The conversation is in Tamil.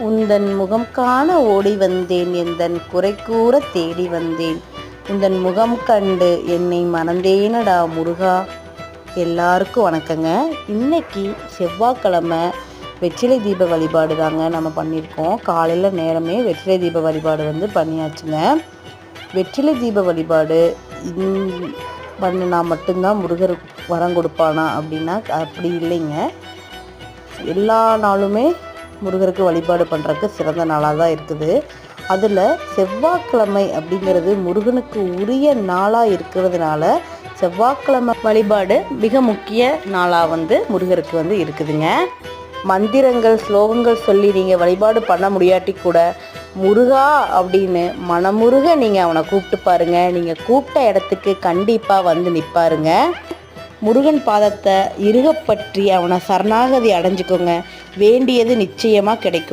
உந்தன் முகம் காண ஓடி வந்தேன், எந்தன் குறை கூற தேடி வந்தேன், உந்தன் முகம் கண்டு என்னை மறந்தேனடா முருகா. எல்லாருக்கும் வணக்கங்க. இன்னைக்கு செவ்வாய்க்கிழமை வெற்றிலை தீப வழிபாடு தாங்க நம்ம பண்ணியிருக்கோம். காலையில் நேரமே வெற்றிலை தீப வழிபாடு பண்ணியாச்சுங்க. வெற்றிலை தீப வழிபாடு பண்ணினா மட்டும்தான் முருகர் வரம் கொடுப்பானா அப்படின்னா அப்படி இல்லைங்க. எல்லா நாளுமே முருகருக்கு வழிபாடு பண்ணுறதுக்கு சிறந்த நாளாக தான் இருக்குது. அதில் செவ்வாய்க்கிழமை அப்படிங்கிறது முருகனுக்கு உரிய நாளாக இருக்கிறதுனால செவ்வாய்க்கிழமை வழிபாடு மிக முக்கிய நாளாக முருகருக்கு இருக்குதுங்க. மந்திரங்கள் ஸ்லோகங்கள் சொல்லி நீங்கள் வழிபாடு பண்ண முடியாட்டி கூட முருகா அப்படின்னு மனமுருக நீங்கள் அவனை கூப்பிட்டு பாருங்கள். நீங்கள் கூப்பிட்ட இடத்துக்கு கண்டிப்பாக நிற்பாருங்க. முருகன் பாதத்தை இறுகப்பற்றி அவனை சரணாகதி அடைஞ்சிக்கோங்க. வேண்டியது நிச்சயமாக கிடைக்கும்.